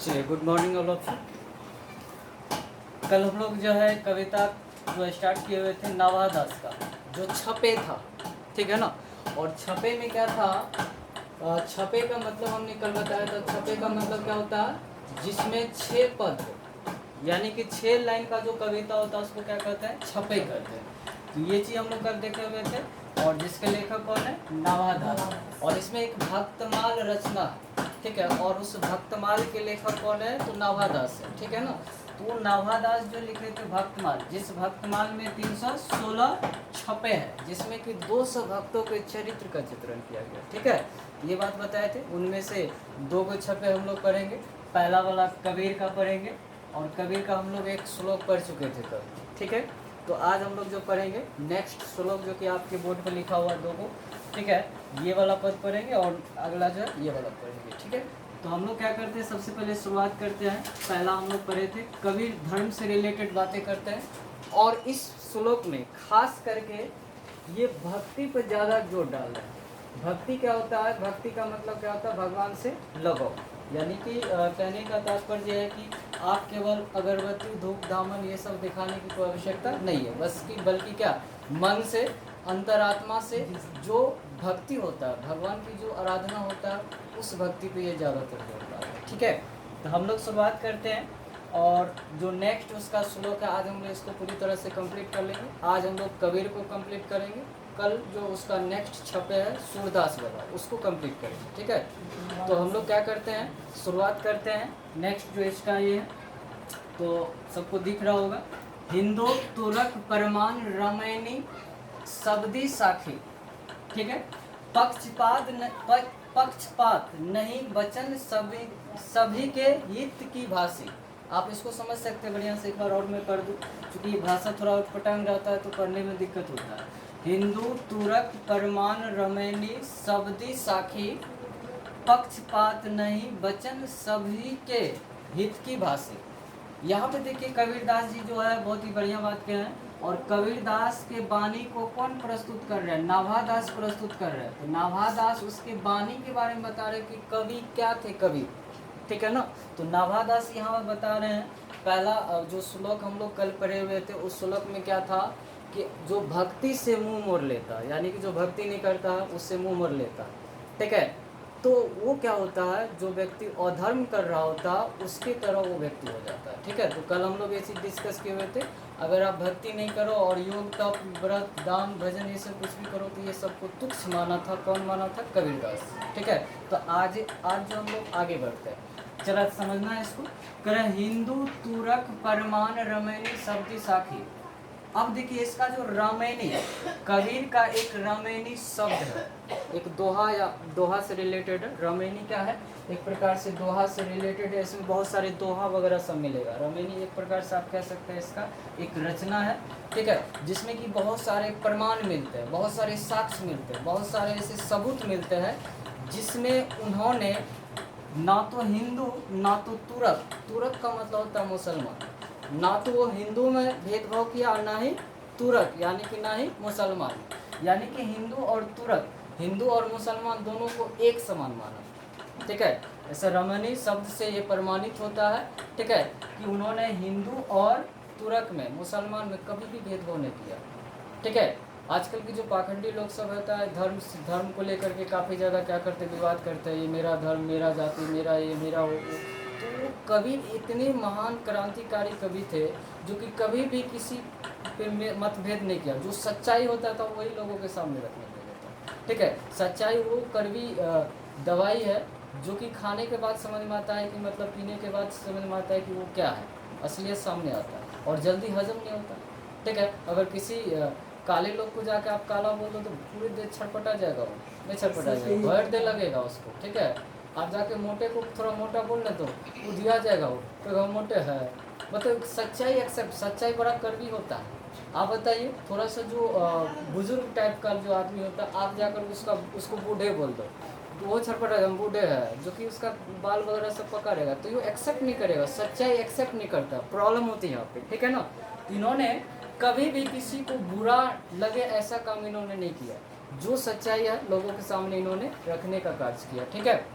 चलिए, good morning all of you. कल हम लोग जो है कविता जो स्टार्ट किए हुए थे नवाब दास का, जो छपे था, ठीक है ना। और छपे में क्या था, छपे का मतलब हमने कल बताया था। छपे का मतलब क्या होता है, जिसमें 6 पद हो, यानी कि 6 लाइन का जो कविता होता है उसको क्या कहते हैं, छपे कहते हैं। तो ये चीज़ हम लोग कल देखे हुए थे। और जिसके लेखक कौन है, नवाब दास। और इसमें एक भक्तमाल रचना है, ठीक है। और उस भक्तमाल के लेखक कौन है, तो नवाब दास है, ठीक है ना। तो वो नवाब दास जो लिखे थे भक्तमाल, जिस भक्तमाल में 316 छपे हैं, जिसमें कि 200 भक्तों के चरित्र का चित्रण किया गया, ठीक है। ये बात बताए थे। उनमें से 2 को छपे हम लोग पढ़ेंगे। पहला वाला कबीर का पढ़ेंगे, और कबीर का हम लोग एक श्लोक पढ़ चुके थे कल, ठीक है। तो आज हम लोग जो पढ़ेंगे नेक्स्ट श्लोक, जो कि आपके बोर्ड पर लिखा हुआ 2 को, ठीक है। ये वाला पद पढ़ेंगे और अगला जो है ये वाला पढ़ेंगे, ठीक है। तो हम लोग क्या करते हैं, सबसे पहले शुरुआत करते हैं। पहला हम लोग पढ़े थे कबीर धर्म से रिलेटेड बातें करते हैं। और इस श्लोक में खास करके ये भक्ति पर ज़्यादा जोर डाल रहे हैं। भक्ति क्या होता है, भक्ति का मतलब क्या होता है, भगवान से लगाव। यानी कि कहने का तात्पर्य है कि आप केवल अगरबत्ती धूप दामन ये सब दिखाने की कोई आवश्यकता नहीं है, बल्कि क्या, मन से, अंतरात्मा से जो भक्ति होता है, भगवान की जो आराधना होता है, उस भक्ति पे ये ज़्यादातर जोर डालता है, ठीक है। तो हम लोग शुरुआत करते हैं। और जो नेक्स्ट उसका श्लोक है, आज हम लोग इसको पूरी तरह से कंप्लीट कर लेंगे। आज हम लोग कबीर को कंप्लीट करेंगे। कल जो उसका नेक्स्ट छपे है सूरदास वाला, उसको कंप्लीट करेंगे, ठीक है। तो हम लोग क्या करते हैं, शुरुआत करते हैं। नेक्स्ट जो इसका ये है, तो सबको दिख रहा होगा, हिंदू तुरक परमान रमैनी सबदी साखी, ठीक है। पक्षपात नहीं वचन सभी के हित की भाषी। आप इसको समझ सकते हैं बढ़िया से। एक बार और मैं कर दूँ, क्योंकि ये भाषा थोड़ा उटपटांग रहता है तो पढ़ने में दिक्कत होता है। हिंदू तुरक परमान रमैनी सबदी साखी, पक्षपात नहीं वचन सभी के हित की भाषी। यहाँ पे देखिए कबीरदास जी जो है बहुत ही बढ़िया बात कहे हैं। और कबीरदास के बानी को कौन प्रस्तुत कर रहे हैं, नवाब दास प्रस्तुत कर रहे हैं। तो नवाब दास उसके बानी के बारे में बता रहे हैं कि कवि क्या थे, कवि, ठीक है ना। तो नवाब दास यहाँ बता रहे हैं। पहला जो श्लोक हम लोग कल पढ़े हुए थे, उस श्लोक में क्या था कि जो भक्ति से मुंह मोड़ लेता है, यानी कि जो भक्ति नहीं करता है उससे मुंह मोड़ लेता है, ठीक है। तो वो क्या होता है, जो व्यक्ति अधर्म कर रहा होता है उसकी तरह वो व्यक्ति हो जाता है, ठीक है। तो कल हम लोग ये चीज़ डिस्कस किए हुए थे। अगर आप भक्ति नहीं करो और योग तप व्रत दान भजन ये सब कुछ भी करो तो ये सबको तुच्छ माना था। कौन माना था, कबीरदास, ठीक है। तो आज जो हम लोग आगे बढ़ते हैं, चला समझना है इसको। करें हिंदू तुरक परमान रमैनी शब्दी साखी। अब देखिए इसका जो रामैनी, कबीर का एक रामैनी शब्द है, एक दोहा या दोहा से रिलेटेड है। रामैनी क्या है, एक प्रकार से दोहा से रिलेटेड है। इसमें बहुत सारे दोहा वगैरह सब मिलेगा। रामैनी एक प्रकार से आप कह सकते हैं इसका एक रचना है, ठीक है, जिसमें कि बहुत सारे प्रमाण मिलते हैं, बहुत सारे साक्ष्य मिलते हैं, बहुत सारे ऐसे सबूत मिलते हैं, जिसमें उन्होंने ना तो हिंदू ना तो तुरक, तुरक का मतलब होता है मुसलमान, ना तो वो हिंदू में भेदभाव किया और ना ही तुरक यानी कि ना ही मुसलमान। यानी कि हिंदू और तुरक, हिंदू और मुसलमान दोनों को एक समान माना, ठीक है। ऐसा रमणी शब्द से ये प्रमाणित होता है, ठीक है, कि उन्होंने हिंदू और तुरक में, मुसलमान में कभी भी भेदभाव नहीं किया, ठीक है। आजकल की जो पाखंडी लोग सब रहता है, धर्म को लेकर के काफ़ी ज़्यादा क्या करते, विवाद करते हैं, ये मेरा धर्म, मेरा जाति, मेरा ये, मेरा वो। तो कबीर इतने महान क्रांतिकारी कवि थे जो कि कभी भी किसी पे मतभेद नहीं किया। जो सच्चाई होता था वही लोगों के सामने रखने के लिए था, ठीक है। सच्चाई वो कड़वी दवाई है जो कि खाने के बाद समझ में आता है कि मतलब पीने के बाद समझ में आता है कि वो क्या है, असलियत सामने आता है और जल्दी हजम नहीं होता, ठीक है। अगर किसी काले लोग को जाके आप काला बोल दो तो पूरी देर छटपटा जाएगा, वो नहीं छटपटा जाएगा, भर दे लगेगा उसको, ठीक है। आप जाके मोटे को थोड़ा मोटा बोल रहे तो वो दिया जाएगा, वो तो हम मोटे है। मतलब सच्चाई एक्सेप्ट, सच्चाई बड़ा कड़वी होता है। आप बताइए, थोड़ा सा जो बुजुर्ग टाइप का जो आदमी होता है, आप जाकर उसको बूढ़े बोल दो तो वो छटपटा, हम बूढ़े हैं, जो कि उसका बाल वगैरह सब पका रहेगा, तो ये एक्सेप्ट नहीं करेगा, सच्चाई एक्सेप्ट नहीं करता। प्रॉब्लम होती है यहाँ पे, ठीक है ना। इन्होंने कभी भी किसी को बुरा लगे ऐसा काम इन्होंने नहीं किया। जो सच्चाई है लोगों के सामने इन्होंने रखने का कार्य किया, ठीक है।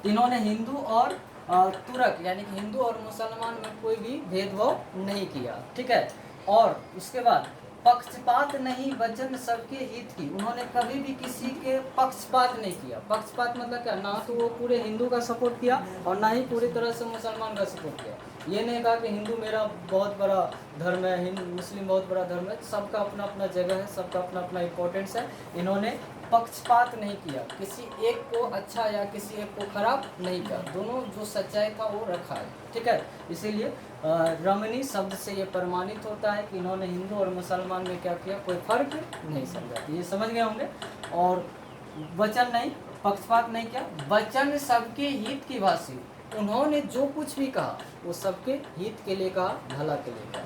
इन्होंने हिंदू और तुरक यानी कि हिंदू और मुसलमान में कोई भी भेदभाव नहीं किया, ठीक है। और उसके बाद पक्षपात नहीं वचन सबके हित की, उन्होंने कभी भी किसी के पक्षपात नहीं किया। पक्षपात मतलब क्या, ना तो वो पूरे हिंदू का सपोर्ट किया और ना ही पूरी तरह से मुसलमान का सपोर्ट किया। ये नहीं कहा कि हिंदू मेरा बहुत बड़ा धर्म है, हिंदू मुस्लिम बहुत बड़ा धर्म है, सबका अपना अपना जगह है, सबका अपना अपना इम्पोर्टेंस है। इन्होंने पक्षपात नहीं किया, किसी एक को अच्छा या किसी एक को खराब नहीं किया, दोनों जो सच्चाई था वो रखा है, ठीक है। इसीलिए रमणी शब्द से ये प्रमाणित होता है कि इन्होंने हिंदू और मुसलमान में क्या किया, कोई फर्क नहीं समझा। ये समझ गए होंगे। और वचन नहीं, पक्षपात नहीं किया, वचन सबके हित की भाषी, उन्होंने जो कुछ भी कहा वो सबके हित के लिए कहा, भला के लिए कहा,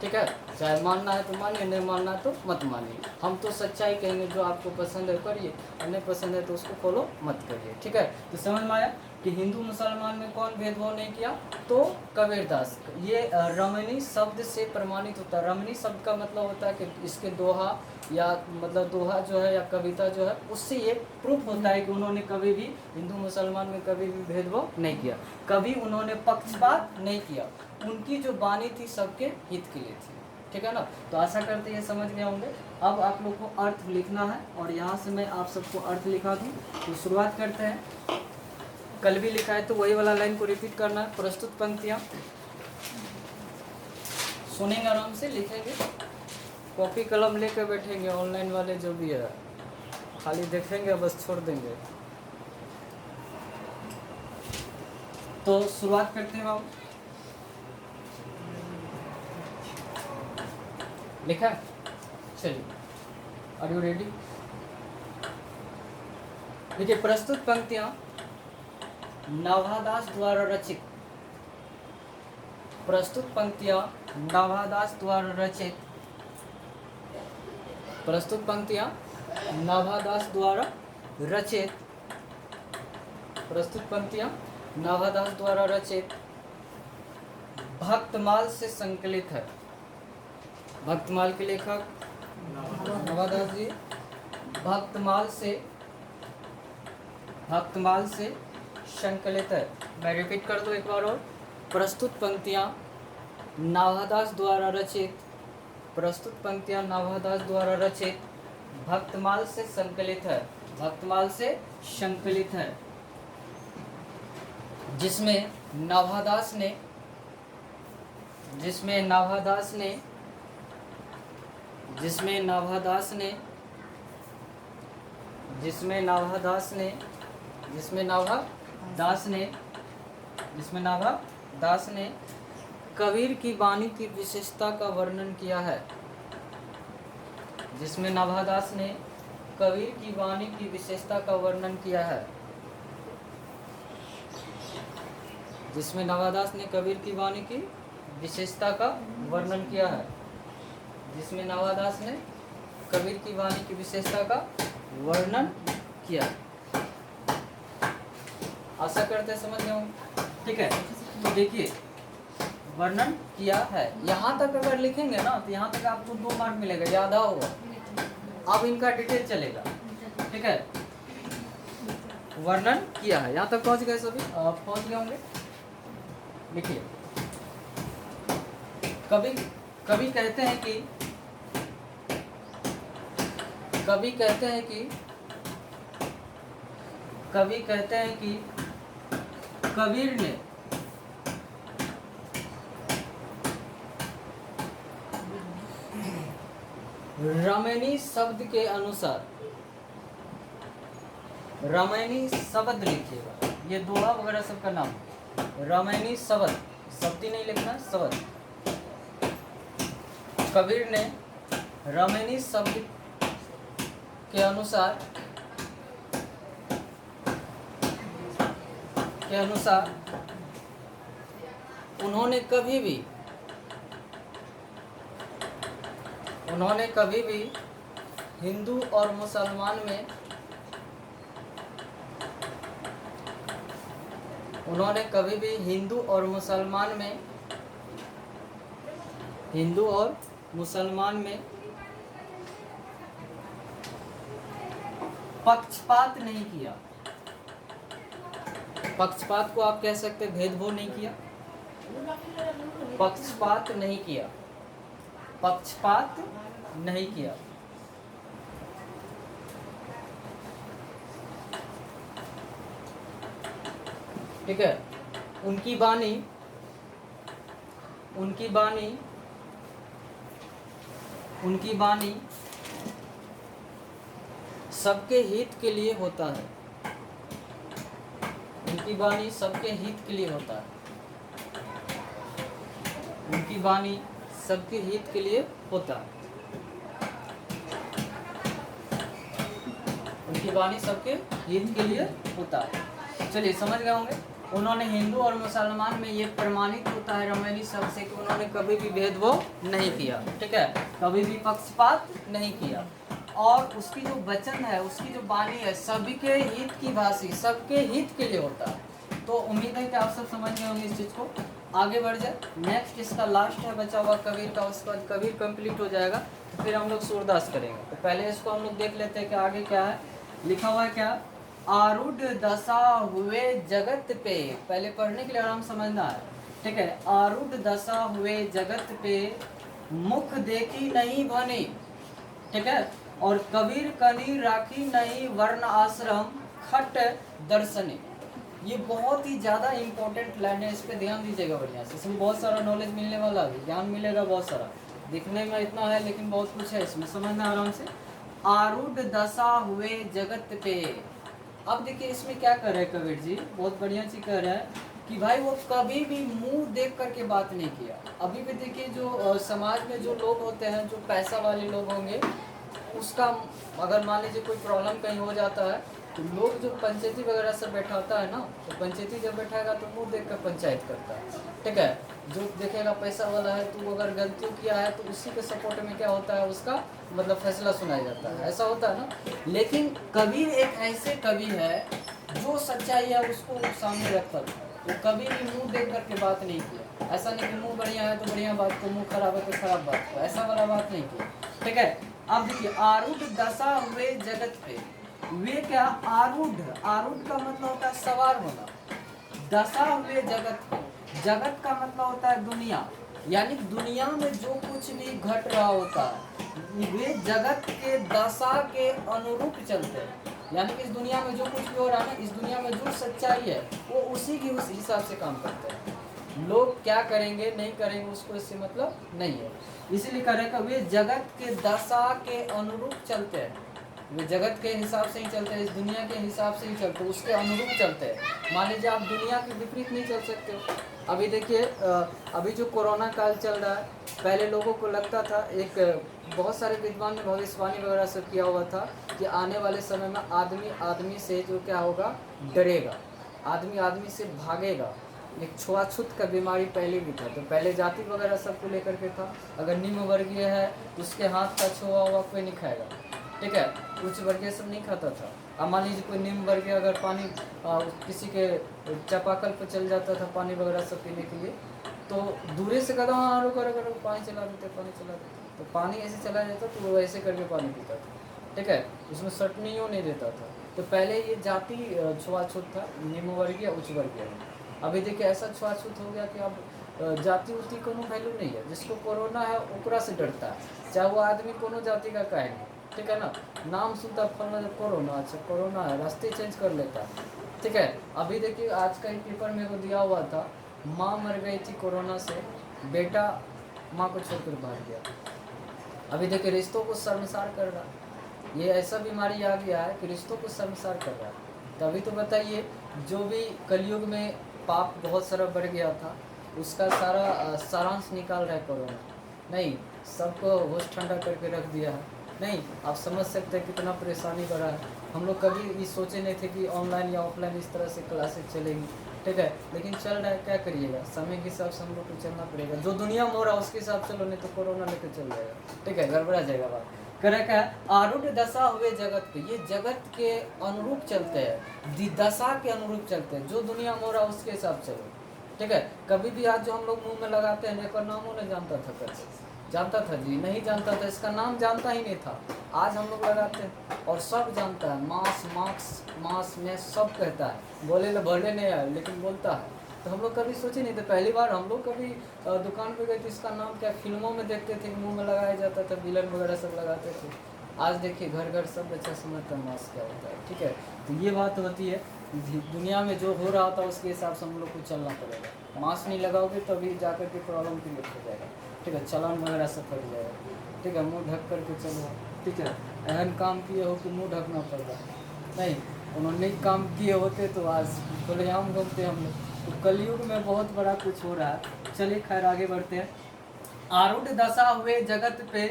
ठीक है। चाहे मानना है तो मानिए, नहीं मानना है तो मत मानिए। हम तो सच्चाई कहेंगे, जो आपको पसंद है करिए, और नहीं पसंद है तो उसको फॉलो मत करिए, ठीक है। तो समझ में आया कि हिंदू मुसलमान में कौन भेदभाव नहीं किया, तो कबीरदास। ये रमणी शब्द से प्रमाणित होता है। रमणी शब्द का मतलब होता है कि इसके दोहा या मतलब दोहा जो है या कविता जो है, उससे ये प्रूफ होता है कि उन्होंने कभी भी हिंदू मुसलमान में कभी भी भेदभाव नहीं किया, कभी उन्होंने पक्षपात नहीं किया। उनकी जो वाणी थी सबके हित के लिए थी, ठीक है ना। तो आशा करते ये समझ गए होंगे। अब आप लोग को अर्थ लिखना है और यहाँ से मैं आप सबको अर्थ लिखा दूँ। तो शुरुआत करते हैं। कल भी लिखा है तो वही वाला लाइन को रिपीट करना है। प्रस्तुत पंक्तियाँ सुनेंगे, आराम से लिखेंगे, कॉपी कलम लेकर बैठेंगे। ऑनलाइन वाले जो भी है खाली देखेंगे बस छोड़ देंगे। तो शुरुआत करते हैं बाबू। लिखा है, चलिए, आर यू रेडी। देखिए, प्रस्तुत पंक्तियाँ नाभादास द्वारा रचित, प्रस्तुत पंक्तियाँ नाभादास द्वारा रचित, प्रस्तुत पंक्तियाँ नाभादास द्वारा रचित, प्रस्तुत पंक्तियाँ नाभादास द्वारा रचित भक्तमाल से संकलित है। भक्तमाल के लेखक नाभादास जी। भक्तमाल से संकलित है। मैं रिपीट कर दूं एक बार और। प्रस्तुत पंक्तियाँ नाभादास द्वारा रचित, प्रस्तुत पंक्तियाँ नाभादास द्वारा रचित भक्तमाल से संकलित है, भक्तमाल से संकलित है, जिसमें नाभादास ने कबीर की वाणी की विशेषता का वर्णन किया है। जिसमें नाभादास ने कबीर की वाणी की विशेषता का वर्णन किया है। जिसमें नाभादास ने कबीर की वाणी की विशेषता का वर्णन किया है। जिसमें नाभादास ने कबीर की वाणी की विशेषता का वर्णन किया। आशा करते समझ गए होंगे, ठीक है। तो देखिए, वर्णन किया है, यहाँ तक अगर लिखेंगे ना तो यहाँ तक आपको 2 मार्क मिलेगा, याद होगा। अब इनका डिटेल चलेगा, ठीक है। वर्णन किया है, यहाँ तक पहुँच गए सभी, पहुँच गए होंगे। देखिए, कवि कहते हैं कि कबीर ने रमणी शब्द के अनुसार, रमणी शब्द लिखिएगा, ये दोहा वगैरह सबका नाम, रमणी शब्द, शब्द ही नहीं लिखना, शब्द। कबीर ने रमणी शब्द के अनुसार उन्होंने कभी भी हिंदू और मुसलमान में पक्षपात नहीं किया। पक्षपात को आप कह सकते हैं भेदभाव नहीं किया, पक्षपात नहीं किया, पक्षपात नहीं किया। ठीक है, उनकी वाणी, उनकी वाणी, उनकी वाणी सबके हित के लिए होता है, उनकी वाणी सबके हित के लिए होता है, उनकी वाणी सबके हित के लिए होता है, उनकी वाणी सबके हित के लिए होता है। चलिए समझ गए होंगे। उन्होंने हिंदू और मुसलमान में ये प्रमाणित होता है रमैनी शब्द से कि उन्होंने कभी भी भेदभाव नहीं किया। ठीक है, कभी भी पक्षपात नहीं किया। और उसकी जो वचन है, उसकी जो वाणी है, सभी के हित की भाषी, सबके हित के लिए होता है। तो उम्मीद है कि आप सब समझ गए होंगे इस चीज़ को। आगे बढ़ जाए, नेक्स्ट इसका लास्ट है बचा हुआ कबीर का, उसके बाद कबीर कंप्लीट हो जाएगा तो फिर हम लोग सूरदास करेंगे। तो पहले इसको हम लोग देख लेते हैं कि आगे क्या है लिखा हुआ है। क्या, आरूढ़ दशा हुए जगत पे, पहले पढ़ने के लिए आराम समझना है। ठीक है, आरूढ़ दशा हुए जगत पे, मुख देखी नहीं भनी। ठीक है, और कबीर कनी राखी नहीं वर्ण आश्रम खट दर्शनी। ये बहुत ही ज़्यादा इंपॉर्टेंट लाइन है, इस पर ध्यान दीजिएगा बढ़िया से। इसमें बहुत सारा नॉलेज मिलने वाला है, ज्ञान मिलेगा बहुत सारा। दिखने में इतना है लेकिन बहुत कुछ है इसमें, समझना आराम से। आरूढ़ दशा हुए जगत पे। अब देखिए इसमें क्या कर रहे हैं कबीर जी, बहुत बढ़िया चीज कर रहे हैं कि भाई वो कभी भी मुंह देख करके बात नहीं किया। अभी भी देखिए जो समाज में जो लोग होते हैं, जो पैसा वाले लोग होंगे, उसका अगर मान लीजिए कोई प्रॉब्लम कहीं हो जाता है तो लोग जो पंचायती वगैरह सब बैठाता है ना, तो पंचायती जब बैठाएगा तो मुंह देख कर पंचायत करता है। ठीक है, जो देखेगा पैसा वाला है तो अगर गलतियों किया है तो उसी के सपोर्ट में क्या होता है, उसका मतलब फैसला सुनाया जाता है, ऐसा होता है ना। लेकिन कबीर एक ऐसे कवि है जो सच्चाई है उसको सामने रखकर वो कभी भी मुंह देख करके बात नहीं किया। ऐसा नहीं कि मुंह बढ़िया है तो बढ़िया बात को, मुंह खराब है तो खराब बात को, ऐसा वाला बात नहीं किया। ठीक है, अब देखिए आरूढ़ दशा हुए जगत पे, वे क्या, आरूढ़, आरूढ़ का मतलब होता है सवार होना। दशा हुए जगत पे, जगत का मतलब होता है दुनिया, यानी दुनिया में जो कुछ भी घट रहा होता है वे जगत के दशा के अनुरूप चलते हैं। यानी कि इस दुनिया में जो कुछ भी हो रहा है ना, इस दुनिया में जो सच्चाई है वो उसी की उस हिसाब से काम करते हैं। लोग क्या करेंगे नहीं करेंगे उसको इससे मतलब नहीं है। इसीलिए कह रहे हैं वे जगत के दशा के अनुरूप चलते हैं, वे जगत के हिसाब से ही चलते हैं, इस दुनिया के हिसाब से ही चलते हैं, उसके अनुरूप चलते हैं। मान लीजिए आप दुनिया के विपरीत नहीं चल सकते हो। अभी देखिए अभी जो कोरोना काल चल रहा है, पहले लोगों को लगता था, एक बहुत सारे विद्वान ने भविष्यवाणी वगैरह सब किया हुआ था कि आने वाले समय में आदमी आदमी से जो क्या होगा, डरेगा, आदमी आदमी से भागेगा। एक छुआछूत का बीमारी पहले भी था, तो पहले जाति वगैरह सबको लेकर के था। अगर निम्न वर्गीय है तो उसके हाथ का छुआ हुआ कोई नहीं खाएगा। ठीक है, उच्च वर्गीय सब नहीं खाता था। अब मान लीजिए कोई निम्न वर्गीय अगर पानी किसी के चापाकल पर चल जाता था पानी वगैरह सब पीने के लिए, तो दूरे से कदम रुको रुको पानी चला देते, पानी चला देते, तो पानी ऐसे चला जाता तो वो ऐसे करके पानी पीता था। ठीक है, उसमें सटनियों नहीं देता था। तो पहले ये जाति छुआछूत था, निम्न वर्गीय उच्च वर्गीय। अभी देखिए ऐसा छुआछूत हो गया कि अब जाति उति कोनो वैल्यू नहीं है। जिसको कोरोना है ओकरा से डरता है, चाहे वो आदमी कोनो जाति का कहे नहीं। ठीक है ना, नाम सुनता फलना जब कोरोना, अच्छा कोरोना है, रास्ते चेंज कर लेता है। ठीक है, अभी देखिए आज का ही पेपर में वो दिया हुआ था, माँ मर गई थी कोरोना से, बेटा माँ को छोड़कर भाग गया। अभी देखिए रिश्तों को शर्मसार कर रहा है। ये ऐसा बीमारी आ गया है कि रिश्तों को शर्मसार कर रहा है। तभी तो बताइए जो भी कलयुग में पाप बहुत सारा बढ़ गया था उसका सारा सारांश निकाल रहा है कोरोना। नहीं, सबको होश ठंडा करके रख दिया है। नहीं, आप समझ सकते हैं कितना परेशानी बढ़ा है। हम लोग कभी ये सोचे नहीं थे कि ऑनलाइन या ऑफलाइन इस तरह से क्लासेस चलेगी। ठीक है, लेकिन चल रहा है, क्या करिएगा, समय के हिसाब से हम लोग को चलना पड़ेगा। जो दुनिया में हो रहा है उसके हिसाब से चलो, नहीं तो कोरोना लेकर चल जाएगा। ठीक है, गड़बड़ा जाएगा बात। करे क्या, आरूढ़ दशा हुए जगत पे, ये जगत के अनुरूप चलते हैं, दशा के अनुरूप चलते हैं, जो दुनिया में हो रहा है उसके हिसाब से चलो। ठीक है, कभी भी आज जो हम लोग मुंह में लगाते हैं एक नामों नहीं जानता था कभी। जानता था जी? नहीं जानता था, इसका नाम जानता ही नहीं था। आज हम लोग लगाते हैं और सब जानता है, मांस मार्क्स मांस में सब कहता है, बोले भले नहीं आए लेकिन बोलता है। तो हम लोग कभी सोचे नहीं थे, पहली बार हम लोग कभी दुकान पे गए थे, इसका नाम क्या फिल्मों में देखते थे, मुंह में लगाया जाता था, विलन वगैरह सब लगाते थे। आज देखिए घर घर सब बच्चा समझता है मांस क्या होता है। ठीक है, तो ये बात होती है, दुनिया में जो हो रहा था उसके हिसाब से हम लोग को चलना पड़ेगा। मास्क नहीं लगाओगे तभी जाकर के प्रॉब्लम क्रिएट हो जाएगा। ठीक है, चालान वगैरह सब फट जाएगा। ठीक है, मुंह ढक करके चलो। ठीक है, अहम काम किए हो कि मुंह ढकना पड़ रहा है? नहीं, उन्होंने काम किए होते तो आज खुलेआम घूमते हम लोग। तो कलयुग में बहुत बड़ा कुछ हो रहा है। चलिए खैर आगे बढ़ते हैं। आरूढ़ दशा हुए जगत पे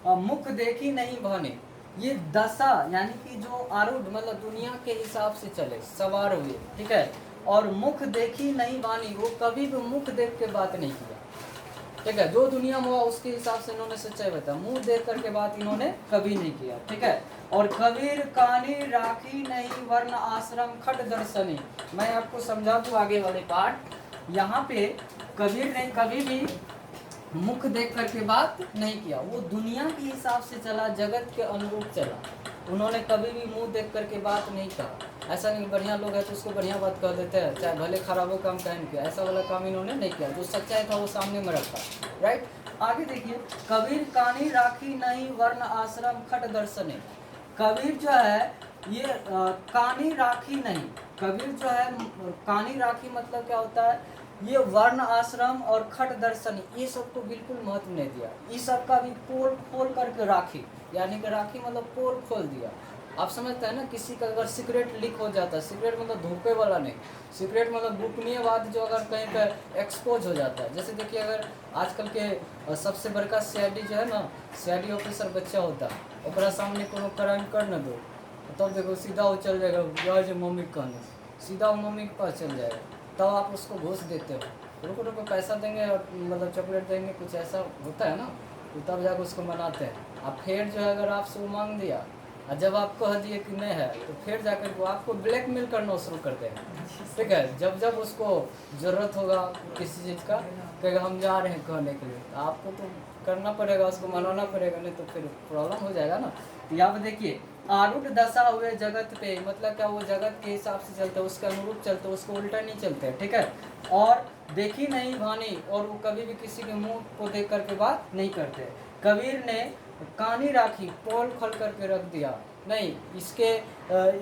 मुख देखी नहीं भाने। ये दशा यानी कि जो आरूढ़ मतलब दुनिया के हिसाब से चले, सवार हुए। ठीक है, और मुख देखी नहीं बानी, वो कभी भी मुख देख के बात नहीं किया। ठीक है, जो दुनिया में हुआ उसके हिसाब से इन्होंने सच्चाई बताया, मुंह देख करके बात इन्होंने कभी नहीं किया। ठीक है, और कबीर कानी राखी नहीं वर्ण आश्रम खट दर्शनी। मैं आपको समझा दूं आगे वाले पार्ट। यहाँ पे कबीर ने कभी भी मुख देख करके बात नहीं किया, वो दुनिया के हिसाब से चला, जगत के अनुरूप चला। उन्होंने कभी भी मुंह देख करके बात नहीं कहा। ऐसा नहीं बढ़िया लोग है तो उसको बढ़िया बात कह देते हैं, चाहे भले खराब हो काम कह किया, ऐसा वाला काम इन्होंने नहीं किया। जो सच्चाई था वो सामने में रखा। राइट, आगे देखिए, कबीर कानी राखी नहीं वर्ण आश्रम खट दर्शने। कबीर जो है ये कानी राखी नहीं, कबीर जो है कानी राखी मतलब क्या होता है, ये वर्ण आश्रम और खट दर्शन ये सब को बिल्कुल महत्व नहीं दिया। इस सब का भी पोल खोल करके राखी, यानी कि राखी मतलब पोल खोल दिया। आप समझते हैं ना, किसी का अगर सीक्रेट लीक हो जाता है, सीक्रेट मतलब धोखे वाला नहीं, सीक्रेट मतलब गोपनीय बात जो अगर कहीं पर एक्सपोज हो जाता है। जैसे देखिए, अगर आजकल के सबसे बड़का सीआईडी जो है ना, सीआईडी ऑफिसर बच्चा होता है, ओकरा सामने कोनो क्राइम कर न दो, तब देखो सीधा वो चल जाएगा, जो मम्मी के कहने सीधा वो मम्मी के पास चल जाएगा। तब आप उसको घूस देते हो, रुको रुको पैसा देंगे और मतलब चॉकलेट देंगे, कुछ ऐसा होता है ना, तो तब जाकर उसको मनाते हैं। अब फिर जो है अगर आपसे वो मांग दिया और जब आपको कह दिए कि नहीं है, तो फिर जाकर वो आपको ब्लैकमेल करना शुरू कर देगा। ठीक है, जब जब उसको ज़रूरत होगा किसी चीज़ का, कहेगा हम जा रहे हैं कहने के लिए, तो आपको तो करना पड़ेगा, उसको मनाना पड़ेगा, नहीं तो फिर प्रॉब्लम हो जाएगा ना। यहाँ पर देखिए, आरूढ़ दशा हुए जगत पे मतलब क्या, वो जगत के हिसाब से चलते, उसके अनुरूप चलते, उसको उल्टा नहीं चलते। ठीक है, और देखी नहीं भानी, और वो कभी भी किसी के मुंह को देख करके बात नहीं करते। कबीर ने कानी राखी, पोल खोल करके रख दिया, नहीं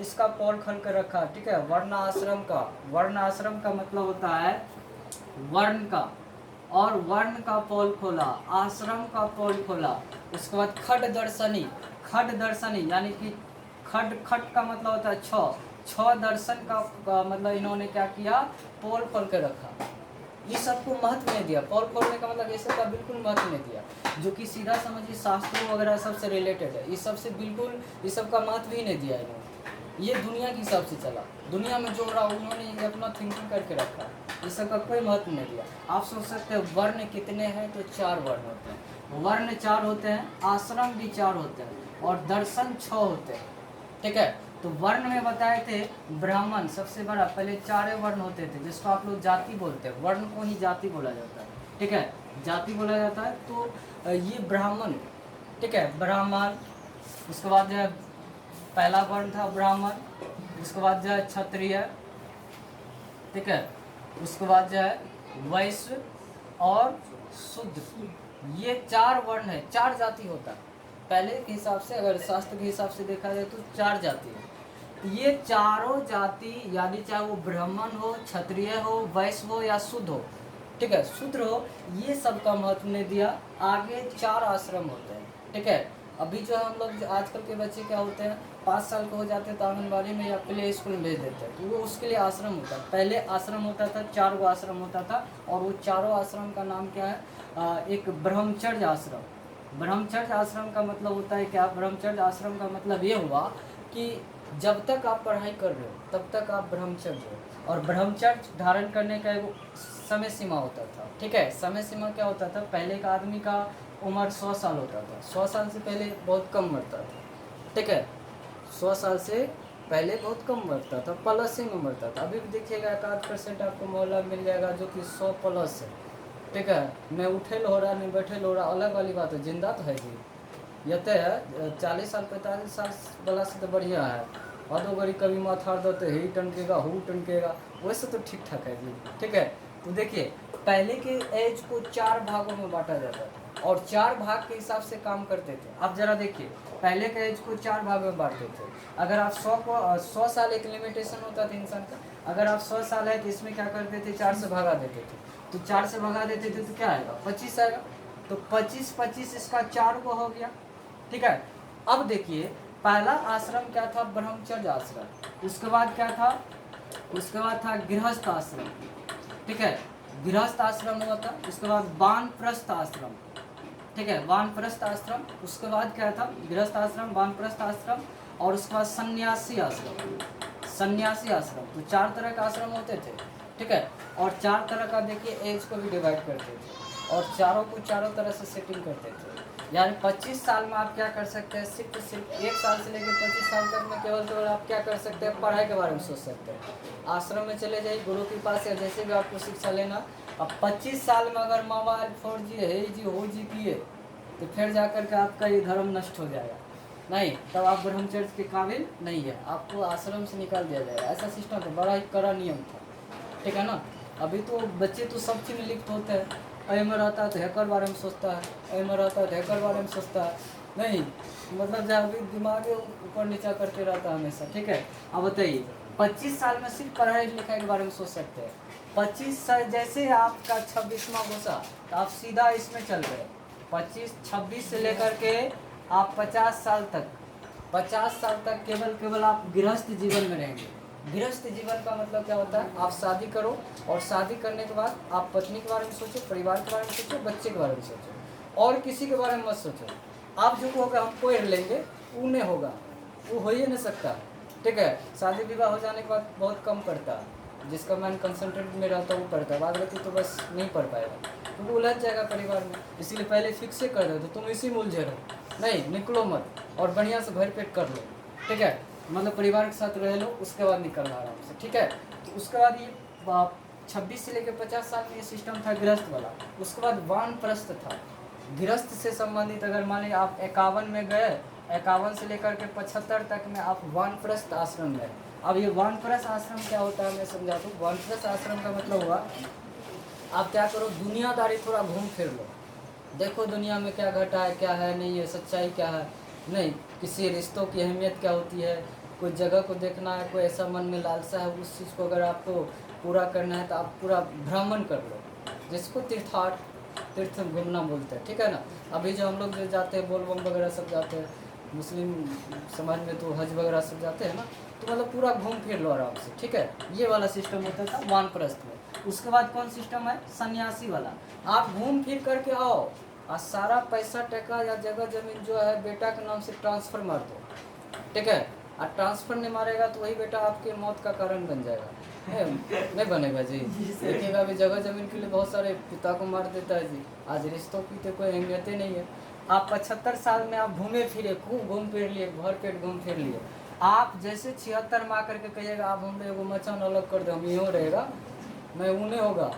इसका पोल खोल कर रखा। ठीक है, वर्ण आश्रम का, वर्ण आश्रम का मतलब होता है वर्ण का, और वर्ण का पोल खोला, आश्रम का पोल खोला। उसके बाद खट दर्शनी, खट दर्शनी यानी कि खट का मतलब होता है छह दर्शन का मतलब इन्होंने क्या किया, पोल खोल के रखा। ये सबको महत्व नहीं दिया, पोल खोलने का मतलब ये सब का बिल्कुल महत्व नहीं दिया, जो कि सीधा समझिए शास्त्रों वगैरह सबसे रिलेटेड है। इस सबसे बिल्कुल इस सब का महत्व ही नहीं दिया इन्होंने। ये दुनिया के हिसाब से चला, दुनिया में जो रहा उन्होंने अपना थिंकिंग करके रखा, इस सब का कोई महत्व नहीं दिया। आप सोच सकते हैं वर्ण कितने हैं, तो 4 वर्ण होते हैं, वर्ण 4 होते हैं, आश्रम भी 4 होते हैं, और दर्शन 6 होते हैं। ठीक है, तो वर्ण में बताए थे ब्राह्मण सबसे बड़ा, पहले 4 वर्ण होते थे जिसको आप लोग जाति बोलते हैं, वर्ण को ही जाति बोला जाता है। ठीक है, जाति बोला जाता है। तो ये ब्राह्मण, ठीक है, ब्राह्मण, उसके बाद जो है पहला वर्ण था ब्राह्मण, उसके बाद जो है क्षत्रिय, ठीक है, उसके बाद जो है वैश्य और शूद्र। ये 4 वर्ण है, 4 जाति होता है पहले के हिसाब से। अगर शास्त्र के हिसाब से देखा जाए तो 4 जाति है। ये चारों जाति यानी चाहे वो ब्राह्मण हो, क्षत्रिय हो, वैश्य हो या शुद्ध हो, ठीक है, शूद्र हो, ये सब का महत्व नहीं दिया। आगे 4 आश्रम होते हैं। ठीक है, अभी जो हम लोग आजकल के बच्चे क्या होते हैं, 5 साल के हो जाते हैं तो आंगनबाड़ी में या प्ले स्कूल में भेज देते हैं, तो वो उसके लिए आश्रम होता है। पहले आश्रम होता था, 4 गो आश्रम होता था, और वो चारों आश्रम का नाम क्या है, एक ब्रह्मचर्य आश्रम। ब्रह्मचर्य आश्रम का मतलब होता है क्या, ब्रह्मचर्य आश्रम का मतलब ये हुआ कि जब तक आप पढ़ाई कर रहे हो तब तक आप ब्रह्मचर्य हो, और ब्रह्मचर्य धारण करने का एक समय सीमा होता था। ठीक है, समय सीमा क्या होता था, पहले का आदमी का उम्र 100 साल होता था, 100 साल से पहले बहुत कम मरता था। ठीक है, 100 साल से पहले बहुत कम मरता था, प्लस ही में मरता था। अभी भी देखिएगा 1-8% आपको मोहल्ला मिल जाएगा जो कि 100 प्लस है। ठीक है, नहीं उठे हो रहा नहीं बैठे हो रहा, अलग वाली बात है, जिंदा तो है जी। ये तो है 40 साल 45 साल वाला से तो बढ़िया है। अदो गरी कभी माथा दर्द तो ही टनकेगा हु टनकेगा, वैसे तो ठीक ठाक है जी। ठीक है, तो देखिए पहले के एज को 4 भागों में बांटा जाता था और 4 भाग के हिसाब से काम करते थे। आप जरा देखिए पहले के एज को 4 भाग में बांटते थे। अगर आप 100 साल एक लिमिटेशन होता था इंसान का, अगर आप 100 साल है तो इसमें क्या करते थे, 4 से भगा देते थे। तो 4 से भगा देते थे तो क्या आएगा, 25 आएगा। तो 25 इसका 4 को हो गया। ठीक है, अब देखिए पहला आश्रम क्या था, ब्रह्मचर्य आश्रम। उसके बाद क्या था, उसके बाद था गृहस्थ आश्रम। ठीक है, गृहस्थ आश्रम हुआ था। उसके बाद वानप्रस्थ आश्रम। ठीक है, वानप्रस्थ आश्रम। उसके बाद क्या था, गृहस्थ आश्रम, वानप्रस्थ आश्रम और उसके बाद सन्यासी आश्रम। सन्यासी आश्रम, तो 4 तरह के आश्रम होते थे। ठीक है, और 4 तरह का देखिए एज को भी डिवाइड करते थे और चारों को चारों तरह से सेटिंग करते थे। यानी 25 साल में आप क्या कर सकते हैं, सिर्फ 1 साल से लेकर 25 साल तक में केवल आप क्या कर सकते हैं, पढ़ाई के बारे में सोच सकते हैं। आश्रम में चले जाइए गुरु के पास या जैसे भी आपको शिक्षा लेना। अब 25 साल में अगर मोबाइल 4G है जी हो जी किए तो फिर जाकर के आपका ये धर्म नष्ट हो जाएगा। नहीं, तब आप ब्रह्मचर्य के काबिल नहीं है, आपको आश्रम से निकाल दिया जाएगा। ऐसा सिस्टम था, बड़ा ही कड़ा नियम था। ठीक है ना। अभी तो बच्चे तो सब चीज़ में लिप्त होते हैं। अरे में रहता है तो हैकर बारे में सोचता है, अरे में रहता है तो हैकर बारे में सोचता है। नहीं, मतलब जब भी दिमाग ऊपर नीचा करते रहता है हमेशा। ठीक है, अब बताइए 25 साल में सिर्फ पढ़ाई लिखाई के बारे में सोच सकते हैं। 25 साल जैसे आपका 26वां घुसा तो आप सीधा इसमें चल गए। 26 से लेकर के आप 50 साल तक, 50 साल तक केवल आप गृहस्थ जीवन में रहेंगे। गृहस्थ जीवन का मतलब क्या होता है, आप शादी करो और शादी करने के बाद आप पत्नी के बारे में सोचो, परिवार के बारे में सोचो, बच्चे के बारे में सोचो और किसी के बारे में मत सोचो। आप जो होगा हम कोई लेंगे वो नहीं होगा, वो हो ही नहीं सकता। ठीक है, शादी विवाह हो जाने के बाद बहुत कम पड़ता है, जिसका मैन कंसंट्रेट में रहता है वो पढ़ता है, बाद रहती तो बस नहीं पढ़ पाएगा, क्योंकि उलझ जाएगा परिवार में। इसीलिए पहले फिक्स कर दो तो तुम इसी में उलझे रहो, नहीं निकलो मत और बढ़िया से भर पेट कर लो। ठीक है, मतलब परिवार के साथ रह लो, उसके बाद निकलना आराम से। ठीक है, तो उसके बाद ये 26 से लेकर 50 साल में ये सिस्टम था गृहस्थ वाला। उसके बाद वानप्रस्थ था, गृहस्थ से संबंधित। अगर मान लीजिए आप 51 में गए, 51 से लेकर के 75 तक में आप वानप्रस्थ आश्रम में। अब ये वानप्रस्थ आश्रम क्या होता है मैं समझा दूँ। वानप्रस्थ आश्रम का मतलब हुआ आप क्या करो, दुनियादारी थोड़ा घूम फिर लो, देखो दुनिया में क्या घटा है, क्या है नहीं है, सच्चाई क्या है नहीं, किसी रिश्तों की अहमियत क्या होती है, कोई जगह को देखना है, कोई ऐसा मन में लालसा है, उस चीज़ को अगर आपको पूरा करना है तो आप पूरा भ्रमण कर लो, जिसको तीर्थ घूमना बोलते हैं। ठीक है ना। अभी जो हम लोग जो जाते हैं बोलबम वगैरह सब जाते हैं, मुस्लिम समाज में तो हज वगैरह सब जाते हैं ना, तो मतलब पूरा घूम फिर लो आराम से। ठीक है, ये वाला सिस्टम होता था वानप्रस्थ में। उसके बाद कौन सिस्टम है, सन्यासी वाला। आप घूम फिर करके आओ और सारा पैसा टका या जगह जमीन जो है बेटा के नाम से ट्रांसफ़र मार दो। ठीक है, और ट्रांसफ़र नहीं मारेगा तो वही बेटा आपके मौत का कारण बन जाएगा। नहीं बनेगा जी। देखिएगा अभी जगह जमीन के लिए बहुत सारे पिता को मार देता है जी। आज रिश्तों की तो कोई अहमियत ही नहीं है। आप 75 साल में आप घूमे फिरे, खूब घूम फिर लिए, भर पेट घूम फिर लिए। आप जैसे 76 में आकर के कहिएगा आप हम लोग मचान अलग कर दो, हम यूँ रहेगा, मैं वो नहीं होगा,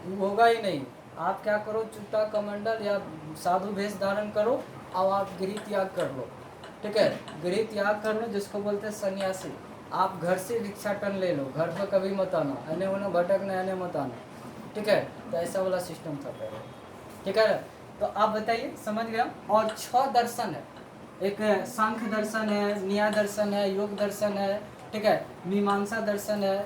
वो होगा ही नहीं। आप क्या करो, चुट्टा कमंडल या साधु वेश धारण करो और आप गृह त्याग कर लो। ठीक है, गृह त्याग कर लो, जिसको बोलते हैं सन्यासी। आप घर से भिक्षाटन ले लो, घर पर कभी मत आना, अने उन्हें भटकना अने मत आना। ठीक है, तो ऐसा वाला सिस्टम था पहले। ठीक है, तो आप बताइए, समझ गया। और 6 दर्शन है, एक सांख्य दर्शन है, न्याय दर्शन है, योग दर्शन है, ठीक है, मीमांसा दर्शन है,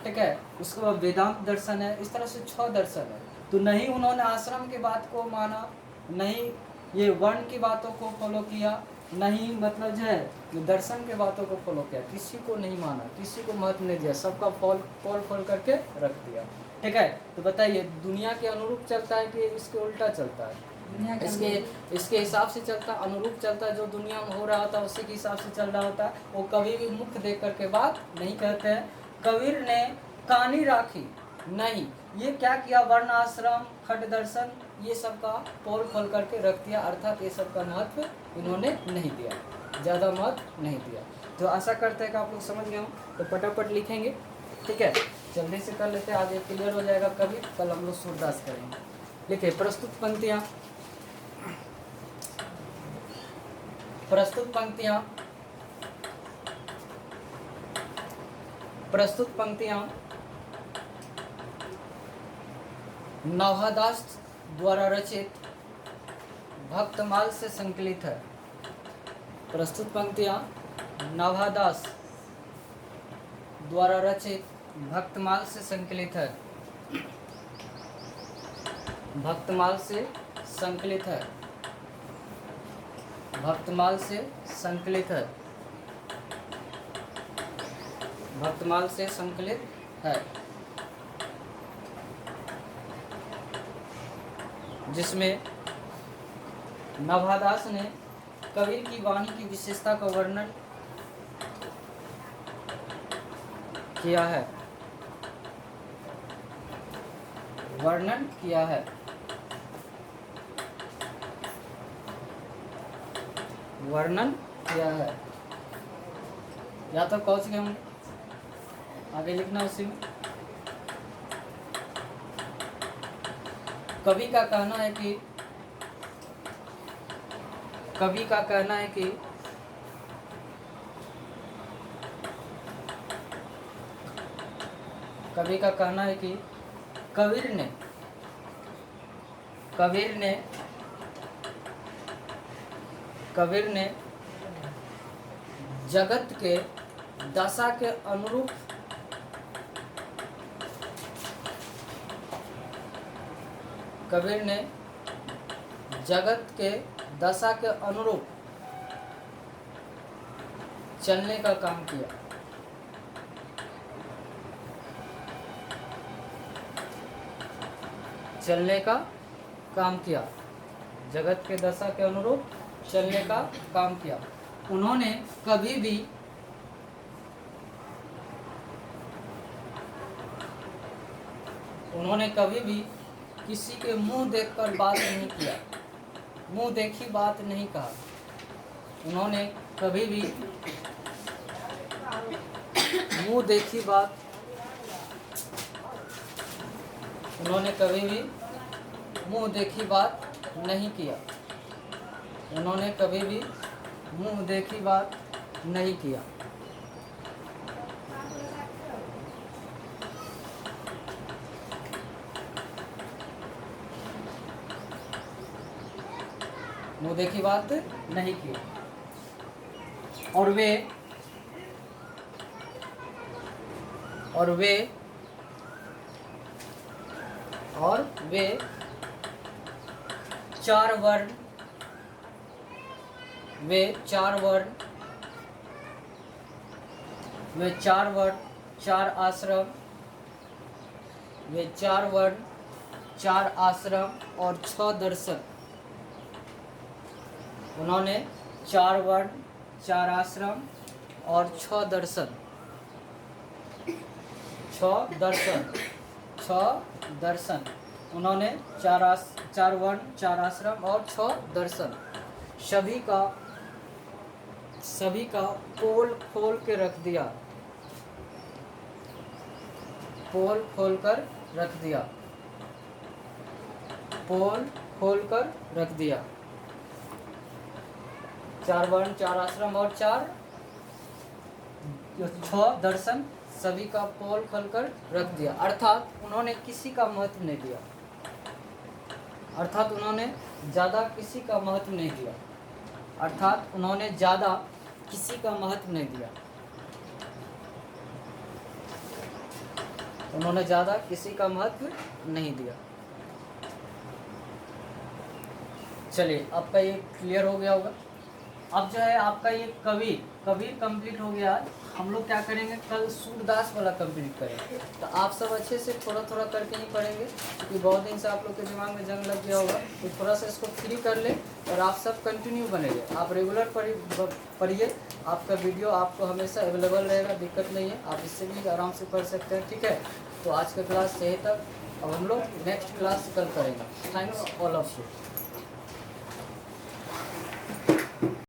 ठीक है, उसके बाद वेदांत दर्शन है। इस तरह से 6 दर्शन है। तो नहीं उन्होंने आश्रम की बात को माना, नहीं ये वर्ण की बातों को फॉलो किया, नहीं मतलब जो है दर्शन के बातों को फॉलो किया, किसी को नहीं माना, किसी को महत्व नहीं दिया, सबका फॉल करके रख दिया। ठीक है, तो बताइए दुनिया के अनुरूप चलता है कि इसके उल्टा चलता है? इसके हिसाब से चलता, अनुरूप चलता, जो दुनिया में हो रहा होता है उसी के हिसाब से चल रहा होता है। वो कभी भी मुख देख करके बात नहीं कहते हैं। कबीर ने कानी राखी नहीं, ये क्या किया, वर्ण आश्रम खट दर्शन ये सब का पोल खोल करके रख दिया, अर्थात ये सब का महत्व इन्होंने नहीं दिया, ज़्यादा महत्व नहीं दिया। तो आशा करते हैं कि आप लोग समझ गए हो, तो फटाफट लिखेंगे। ठीक है, जल्दी से कर लेते हैं, आज ये क्लियर हो जाएगा। कभी कल हम लोग सूरदास करेंगे। लिखे प्रस्तुत पंक्तियां, प्रस्तुत पंक्तियां, प्रस्तुत पंक्तियां नवहादास द्वारा रचित भक्तमाल से संकलित है। प्रस्तुत पंक्तियां नवहादास द्वारा रचित भक्तमाल से संकलित है। भक्तमाल से संकलित है। भक्तमाल से संकलित है। भक्तमाल से संकलित है, जिसमें नवहादास ने कबीर की वाणी की विशेषता का वर्णन किया है। वर्णन किया है। वर्णन किया है। या तो कौन गए होंगे, आगे लिखना उसी में। कवि का कहना है कि कवि का कहना है कि कवि का कहना है कि कबीर ने जगत के दशा के अनुरूप कबीर ने जगत के दशा के अनुरूप चलने का काम किया। चलने का काम किया। जगत के दशा के अनुरूप चलने का काम किया। उन्होंने कभी भी किसी के मुंह देखकर बात नहीं किया, मुंह देखी बात नहीं कहा। उन्होंने कभी भी मुंह देखी बात उन्होंने कभी भी मुंह देखी बात नहीं किया। उन्होंने कभी भी मुंह देखी बात नहीं किया। मुंह देखी बात नहीं की। और वे चार वर्ण, चार आश्रम, चार आश्रम और 6 दर्शन। उन्होंने 4 वर्ण, 4 आश्रम और 6 दर्शन, 6 दर्शन। उन्होंने 4 वर्ण, 4 आश्रम और 6 दर्शन सभी का पोल खोल के रख दिया। पोल खोल कर रख दिया। पोल खोल कर रख दिया। 4 वर्ण, 4 आश्रम और 6 दर्शन सभी का पोल खोलकर रख दिया। अर्थात उन्होंने किसी का महत्व नहीं दिया। अर्थात उन्होंने ज़्यादा किसी का महत्व नहीं दिया। अर्थात उन्होंने ज़्यादा किसी का महत्व नहीं दिया। उन्होंने ज़्यादा किसी का महत्व नहीं दिया। चलिए, आपका ये क्लियर हो गया होगा। अब जो है आपका ये कबीर कंप्लीट हो गया। हम लोग क्या करेंगे, कल सूरदास वाला कंप्लीट करेंगे। तो आप सब अच्छे से थोड़ा थोड़ा करके ही पढ़ेंगे, क्योंकि बहुत दिन से आप लोग के दिमाग में जंग लग गया होगा। तो थोड़ा सा इसको फ्री कर ले और आप सब कंटिन्यू बनेंगे। आप रेगुलर पढ़िए। आपका वीडियो आपको हमेशा अवेलेबल रहेगा, दिक्कत नहीं है। आप इससे भी आराम से पढ़ सकते हैं, ठीक है। तो आज का क्लास यहीं तक। अब हम लोग नेक्स्ट क्लास कल करेंगे। Thanks all of you.